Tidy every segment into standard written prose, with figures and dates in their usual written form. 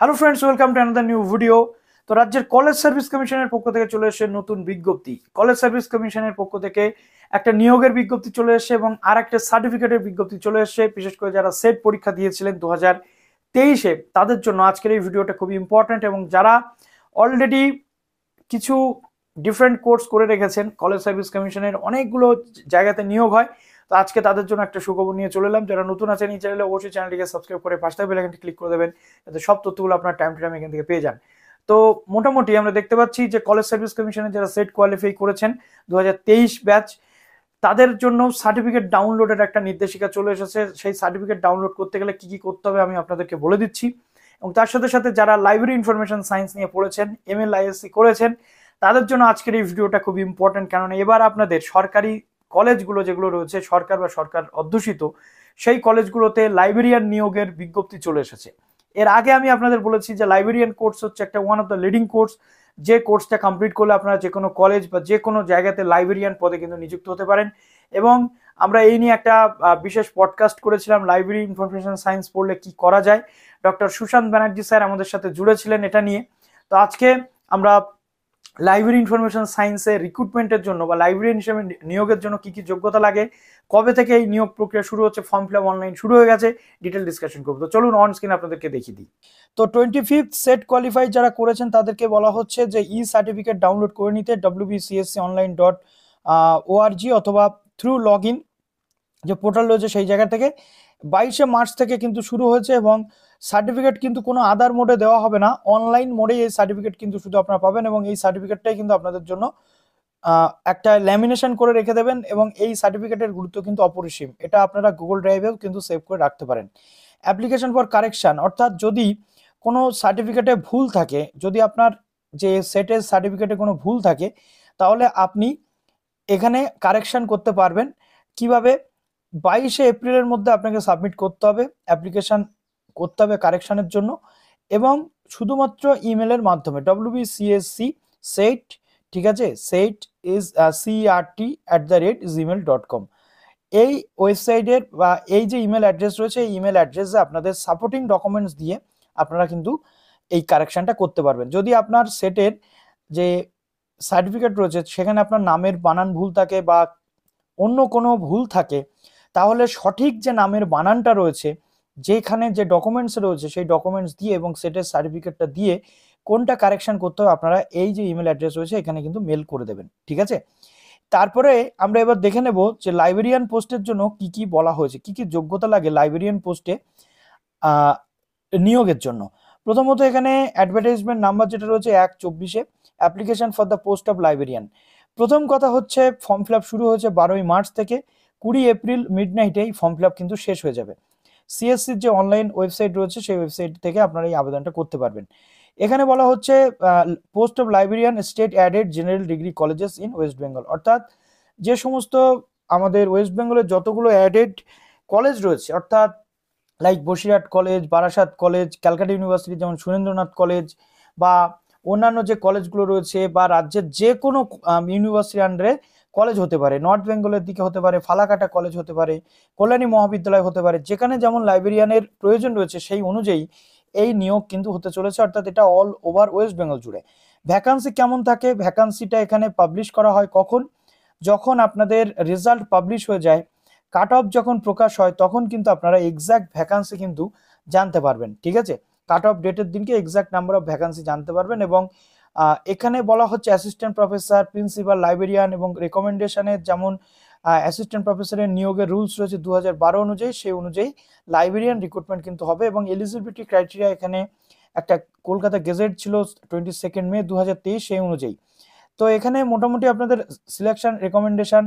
Hello friends, welcome to another new video. তো রাজ্যের college service কমিশনের পক্ষ থেকে চলে এসেছে নতুন বিজ্ঞপ্তি। কলেজ সার্ভিস কমিশনের পক্ষ থেকে একটা নিয়োগের বিজ্ঞপ্তি চলে এসেছে এবং আর একটা সার্টিফিকেটের বিজ্ঞপ্তি চলে এসেছে। বিশেষ করে যারা সেট পরীক্ষা দিয়েছিলেন 2023-এ তাদের জন্য আজকের এই ভিডিওটা খুবই ইম্পর্টেন্ট, এবং যারা অলরেডি কিছু ডিফারেন্ট কোর্স করে রেখেছেন, কলেজ সার্ভিস কমিশনের অনেকগুলো জায়গাতে নিয়োগ হয়। তো আজকে তাদের জন্য একটা সুখবর নিয়ে চলে এলাম। যারা নতুন আছেন এই চ্যানেলে অবশ্যই চ্যানেলটিকে সাবস্ক্রাইব করে পাশে থাকা বেল আইকনটি ক্লিক করে দেবেন, যাতে সব তথ্যগুলো আপনার টাইম টু টাইম এখান থেকে পেয়ে যান। তো মোটামুটি আমরা দেখতে পাচ্ছি যে কলেজ সার্ভিস কমিশনের যারা সেট কোয়ালিফাই করেছেন 2023 ব্যাচ, তাদের জন্য সার্টিফিকেট ডাউনলোডের একটা নির্দেশিকা চলে এসেছে। সেই সার্টিফিকেট ডাউনলোড করতে গেলে কি কি করতে হবে আমি আপনাদেরকে বলে দিচ্ছি। এবং তার সাথে সাথে যারা লাইব্রেরি ইনফরমেশন সায়েন্স নিয়ে পড়েছেন, ML ISC করেছেন, তাদের জন্য আজকের এই ভিডিওটা খুব ইম্পর্টেন্ট। কারণ এবার আপনাদের সরকারি কলেজগুলো যেগুলো রয়েছে, সরকার বা সরকার অধ্যুষিত, সেই কলেজগুলোতে লাইব্রেরিয়ান নিয়োগের বিজ্ঞপ্তি চলে এসেছে। এর আগে আমি আপনাদের বলেছি যে লাইব্রেরিয়ান কোর্স হচ্ছে একটা one of the leading course, যে কোর্সটা কমপ্লিট করলে আপনারা যে কোনো কলেজ বা যে কোনো জায়গাতে লাইব্রেরিয়ান পদে কিন্তু নিযুক্ত হতে পারেন। এবং আমরা এই নিয়ে একটা বিশেষ পডকাস্ট করেছিলাম, লাইব্রেরি ইনফরমেশন সায়েন্স পড়লে কি করা যায়। ডক্টর সুশান্ত ব্যানার্জি স্যার আমাদের সাথে জুড়েছিলেন এটা নিয়ে। তো আজকে আমরা লাইব্রেরি ইনফরমেশন সায়েন্সের রিক্রুটমেন্টের জন্য বা লাইব্রেরিয়ান হিসেবে নিয়োগের জন্য কি কি যোগ্যতা লাগে, কবে থেকে এই নিয়োগ প্রক্রিয়া শুরু হচ্ছে, ফর্ম ফিল আপ অনলাইন শুরু হয়ে গেছে, ডিটেল ডিসকাশন করবো। তো চলুন অন স্ক্রিন আপনাদেরকে দেখিয়ে দিই। তো 25th সেট কোয়ালিফাই যারা করেছেন তাদেরকে বলা হচ্ছে যে সার্টিফিকেট ডাউনলোড করে নিতে wbcsconline.org অথবা থ্রু লগ ইন যে পোর্টাল রয়েছে সেই জায়গা থেকে 22শে মার্চ থেকে কিন্তু শুরু হয়েছে। এবং সার্টিফিকেট কিন্তু কোনো আদার মোডে দেওয়া হবে না, অনলাইন মোডেই এই সার্টিফিকেট কিন্তু শুধু আপনারা পাবেন। এবং এই সার্টিফিকেটটাই কিন্তু আপনাদের জন্য একটা ল্যামিনেশন করে রেখে দেবেন। এবং এই সার্টিফিকেটের গুরুত্ব কিন্তু অপরিসীম, এটা আপনারা গুগল ড্রাইভেও কিন্তু সেভ করে রাখতে পারেন। অ্যাপ্লিকেশন ফর কারেকশন, অর্থাৎ যদি কোনো সার্টিফিকেটে ভুল থাকে, যদি আপনার যে সেটের সার্টিফিকেটে কোনো ভুল থাকে, তাহলে আপনি এখানে কারেকশন করতে পারবেন। কিভাবে? 22শে এপ্রিলের মধ্যে আপনাকে সাবমিট করতে হবে, অ্যাপ্লিকেশন করতে হবে কারেকশনের জন্য, এবং শুধুমাত্র ইমেলের মাধ্যমে wbcsc set, ঠিক আছে, set is cert@gmail.com এই ওয়েবসাইটের বা এই যে ইমেল অ্যাড্রেস রয়েছে, এই ইমেল অ্যাড্রেসে আপনাদের সাপোর্টিং ডকুমেন্টস দিয়ে আপনারা কিন্তু এই কারেকশনটা করতে পারবেন। যদি আপনার সেটের যে সার্টিফিকেট রয়েছে সেখানে আপনার নামের বানান ভুল থাকে বা অন্য কোনো ভুল থাকে, তাহলে সঠিক যে নামের বানানটা রয়েছে, যেখানে যে ডকুমেন্টস রয়েছে সেই ডকুমেন্টস দিয়ে এবং সেটের সার্টিফিকেটটা দিয়ে কোনটা কারেকশন করতে হবে আপনারা এই যে ইমেল অ্যাড্রেস রয়েছে এখানে কিন্তু মেল করে দেবেন, ঠিক আছে। তারপরে আমরা এবার দেখে নেব যে লাইব্রেরিয়ান পোস্টের জন্য কি কি বলা হয়েছে, কি কি যোগ্যতা লাগে লাইব্রেরিয়ান পোস্টে নিয়োগের জন্য। প্রথমত এখানে অ্যাডভার্টাইজমেন্ট নাম্বার যেটা রয়েছে 1/24, application for the post of librarian. প্রথম কথা হচ্ছে ফর্ম ফিল আপ শুরু হয়েছে 12ই মার্চ থেকে, 20 এপ্রিল মিডনাইটেই ফর্ম ফিল আপ কিন্তু শেষ হয়ে যাবে। সিএসসির যে অনলাইন ওয়েবসাইট রয়েছে সেই ওয়েবসাইট থেকে আপনারা এই আবেদনটা করতে পারবেন। এখানে বলা হচ্ছে post of librarian state added general degree colleges in West Bengal, অর্থাৎ যে সমস্ত আমাদের ওয়েস্ট বেঙ্গলের যতগুলো অ্যাডেড কলেজ রয়েছে, অর্থাৎ like Basirhat college, Barasat college, Calcutta university যেমন সুরেন্দ্রনাথ কলেজ, বা অন্যান্য যে কলেজগুলো রয়েছে, বা রাজ্যের যে কোনো ইউনিভার্সিটি আন্ডারে কলেজ হতে পারে, নর্থ বেঙ্গলের দিকে হতে পারে ফালাকাটা কলেজ হতে পারে, কল্যাণী মহাবিদ্যালয় হতে পারে, যেখানে যেমন লাইব্রেরিয়ানের প্রয়োজন রয়েছে সেই অনুযায়ী এই নিয়োগ কিন্তু হতে চলেছে, অর্থাৎ এটা অল ওভার ওয়েস্ট বেঙ্গল জুড়ে। ভ্যাকান্সি কেমন থাকে? ভ্যাকান্সিটা এখানে পাবলিশ করা হয় কখন? যখন আপনাদের রেজাল্ট পাবলিশ হয়ে যায়, কাট অফ যখন প্রকাশ হয়, তখন কিন্তু আপনারা এক্সাক্ট ভ্যাকান্সি কিন্তু জানতে পারবেন, ঠিক আছে। কাট অফ ডেটের দিনকে এক্সাক্ট নাম্বার অফ ভ্যাকান্সি জানতে পারবেন। এবং এখানে বলা হচ্ছে অ্যাসিস্ট্যান্ট প্রফেসর, প্রিন্সিপাল, লাইব্রেরিয়ান এবং রেকমেন্ডেশনের যেমন অ্যাসিস্ট্যান্ট প্রফেসরের নিয়োগের রুলস রয়েছে 2012 অনুযায়ী, সেই অনুযায়ী লাইব্রেরিয়ান রিক্রুটমেন্ট কিন্তু হবে। এবং এলিজিবিলিটি ক্রাইটেরিয়া এখানে একটা কলকাতা গেজেট ছিল 22 মে 2023, সেই অনুযায়ী। তো এখানে মোটামুটি আপনাদের সিলেকশন রেকমেন্ডেশন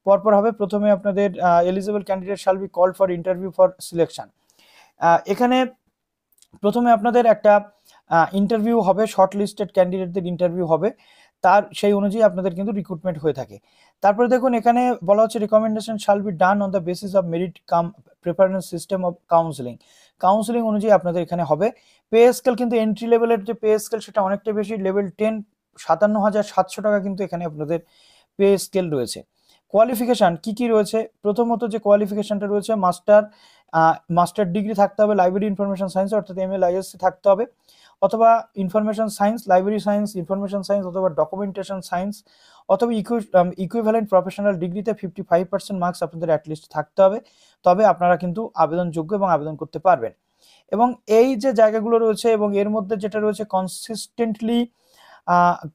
পরপর হবে। প্রথমে আপনাদের eligible candidate shall be called for interview for selection. এখানে প্রথমে আপনাদের একটা ইন্টারভিউ হবে, শর্ট লিস্টেড ক্যান্ডিডেটদের ইন্টারভিউ হবে, তার সেই অনুযায়ী আপনাদের কিন্তু রিক্রুটমেন্ট হয়ে থাকে। তারপরে দেখুন এখানে বলা হচ্ছে রিকমেন্ডেশন শাল be done on the basis of merit cum preference system of counselling অনুযায়ী আপনাদের এখানে হবে। পে স্কেল কিন্তু এন্ট্রি লেভেলের যে পে স্কেল সেটা অনেকটা বেশি, লেভেল 10 57,700 টাকা কিন্তু এখানে আপনাদের পে স্কেল রয়েছে। কোয়ালিফিকেশান কি কি রয়েছে? প্রথমত যে কোয়ালিফিকেশানটা রয়েছে, মাস্টার ডিগ্রি থাকতে হবে লাইব্রেরি ইনফরমেশন সায়েন্স, অর্থাৎ ML ISC থাকতে হবে, অথবা information science, library science, information science অথবা ডকুমেন্টেশন সায়েন্স অথবা ইকুইভ্যালেন্ট প্রফেশনাল ডিগ্রিতে 55% মার্কস আপনাদের অ্যাটলিস্ট থাকতে হবে, তবে আপনারা কিন্তু আবেদনযোগ্য এবং আবেদন করতে পারবেন। এবং এই যে জায়গাগুলো রয়েছে এবং এর মধ্যে যেটা রয়েছে কনসিস্টেন্টলি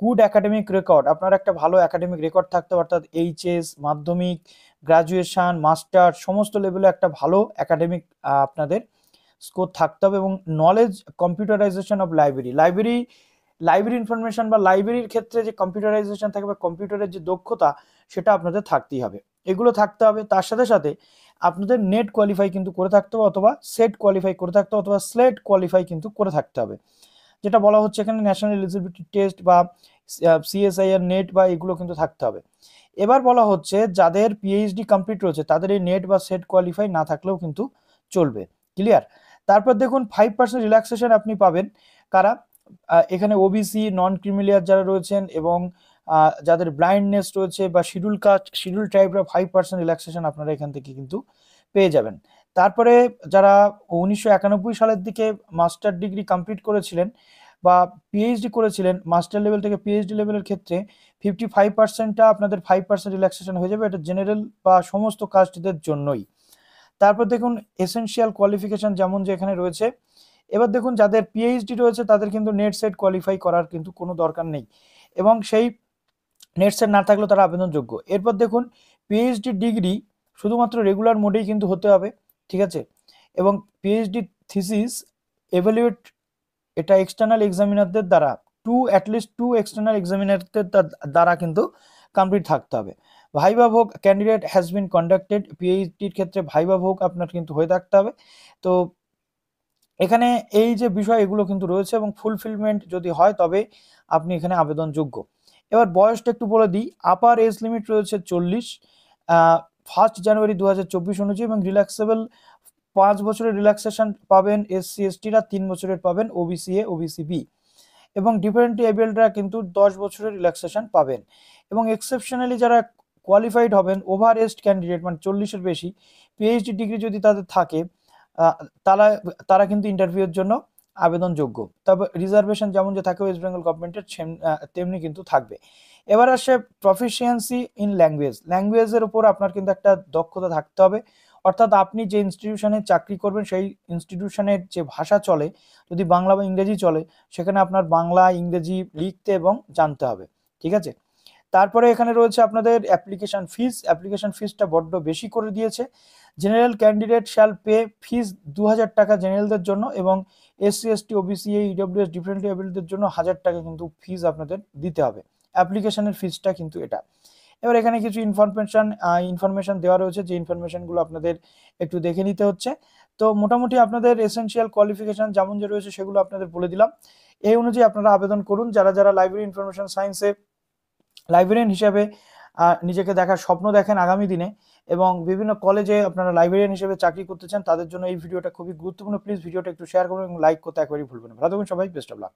গুড একাডেমিক রেকর্ড, আপনার একটা ভালো একাডেমিক রেকর্ড থাকতে হবে, অর্থাৎ এইচএস, মাধ্যমিক, গ্রাজুয়েশন, মাস্টার সমস্ত লেভেলে একটা ভালো একাডেমিক আপনাদের স্কোর থাকতে হবে। এবং knowledge computerisation of library information বা লাইব্রেরির ক্ষেত্রে যে কম্পিউটারাইজেশন থাকে বা কম্পিউটারের যে দক্ষতা সেটা আপনাদের থাকতেই হবে, এগুলো থাকতে হবে। তার সাথে সাথে আপনাদের নেট কোয়ালিফাই কিন্তু করে থাকতে হবে, অথবা সেট কোয়ালিফাই করে থাকতে হবে, অথবা স্লেট কোয়ালিফাই কিন্তু করে থাকতে হবে। যেটা বলা হচ্ছে এখানে ন্যাশনাল এলিজিবিলিটি টেস্ট বা সিএসআইআর নেট বা এগুলো কিন্তু থাকতে হবে। এবার বলা হচ্ছে যাদের পিএইচডি কমপ্লিট রয়েছে তাদের এই নেট বা সেট কোয়ালিফাই না থাকলেও কিন্তু চলবে। ক্লিয়ার? তারপর দেখুন 5% রিল্যাক্সেশন আপনি পাবেন কারা, এখানে ওবিসি, নন ক্রিমিলিয়ার যারা রয়েছেন এবং যাদের ব্লাইন্ডনেস রয়েছে বা শিডিউল কাস্ট, শিডিউল ট্রাইবরা 5% রিল্যাক্সেশন আপনারা এখান থেকে কিন্তু পেয়ে যাবেন। তারপরে যারা 1991 সালের দিকে মাস্টার ডিগ্রি কমপ্লিট করেছিলেন বা পিএইচডি করেছিলেন, মাস্টার লেভেল থেকে পিএইচডি লেভেলের ক্ষেত্রে 55%টা আপনাদের 5% রিল্যাক্সেশন হয়ে যাবে, এটা জেনারেল বা সমস্ত কাস্টদের জন্যই। তারপর দেখুন এসেনশিয়াল কোয়ালিফিকেশন যেমন যে এখানে রয়েছে। এবার দেখুন যাদের পিএইচডি রয়েছে তাদের কিন্তু নেট সেট কোয়ালিফাই করার কিন্তু কোনো দরকার নেই, এবং সেই নেট সেট না থাকলেও তারা আবেদনযোগ্য। এরপর দেখুন পিএইচডি ডিগ্রি শুধুমাত্র রেগুলার মোডেই কিন্তু হতে হবে, ঠিক আছে? এবং পিএইচডি থিসিস এভালুয়েট এটা এক্সটার্নাল এক্সামিনারদের দ্বারা অ্যাটলিস্ট টু এক্সটার্নাল এক্সামিনারদের দ্বারা কিন্তু কমপ্লিট থাকতে হবে। ভাইবা ভোগ ক্যান্ডিডেট হ্যাজ বিন কন্ডাক্টেড, পিএইচডির ক্ষেত্রে ভাইবা ভোগ আপনার কিন্তু হয়ে থাকতে হবে। তো এখানে এই যে বিষয় এগুলো কিন্তু রয়েছে এবং ফুলফিলমেন্ট যদি হয় তবে আপনি এখানে আবেদনযোগ্য। এবার বয়সটা একটু বলে দিই, আপার এজ লিমিট রয়েছে 40, 1 জানুয়ারি 2024 অনুযায়ী, এবং রিল্যাক্সেবল 5 বছরের রিল্যাক্সেশন পাবেন এসসি এসটিরা, 3 বছরের পাবেন ওবিসি এ, ওবিসি বি, এবং ডিফারেন্টলি এবেলডরা কিন্তু 10 বছরের রিল্যাক্সেশন পাবেন। এবং এক্সেপশনালি যারা কোয়ালিফাইড হবেন ওভার এজড ক্যান্ডিডেট, মানে 40-এর বেশি পিএইচডি ডিগ্রি যদি তাদের থাকে, তারা তারা কিন্তু ইন্টারভিউর জন্য আবেদনযোগ্য। তবে রিজার্ভেশন যেমন যে থাকে ওয়েস্ট বেঙ্গল গভর্নমেন্টের তেমনি কিন্তু থাকবে। এবার আসে প্রফিসিয়েন্সি ইন ল্যাঙ্গুয়েজের উপর আপনার কিন্তু একটা দক্ষতা থাকতে হবে, অর্থাৎ আপনি যে ইনস্টিটিউশনে চাকরি করবেন সেই ইনস্টিটিউশনের যে ভাষা চলে, যদি বাংলা বা ইংরেজি চলে সেখানে আপনার বাংলা ইংরেজি লিখতে এবং জানতে হবে, ঠিক আছে? তারপরে এখানে রয়েছে আপনাদের অ্যাপ্লিকেশন ফিসটা বড্ড বেশি করে দিয়েছে। General candidate shall pay fees 2000 টাকা জেনারেলদের জন্য, এবং SC ST OBC EWS differently এবেলদের জন্য 1000 টাকা কিন্তু ফিস আপনাদের দিতে হবে। অ্যাপ্লিকেশনের ফিসটা কিন্তু এটা। এবার এখানে কিছু ইনফরমেশন দেওয়া রয়েছে, যে ইনফরমেশনগুলো আপনাদের একটু দেখে নিতে হচ্ছে। তো মোটামুটি আপনাদের এসেনশিয়াল কোয়ালিফিকেশন যেমন যে রয়েছে সেগুলো আপনাদের বলে দিলাম। এই অনুযায়ী আপনারা আবেদন করুন। যারা যারা লাইব্রেরি ইনফরমেশন সায়েন্সে লাইব্রেরিয়ান হিসেবে নিজেকে দেখার স্বপ্ন দেখেন আগামী দিনে এবং বিভিন্ন কলেজে আপনারা লাইব্রেরিয়ান হিসেবে চাকরি করতে চান, তাদের জন্য এই ভিডিওটা খুবই গুরুত্বপূর্ণ। প্লিজ ভিডিওটা একটু শেয়ার করুন এবং লাইক করতে একেবারেই ভুলবেন না। ভালো থাকুন সবাই, বেস্ট অফ লাক।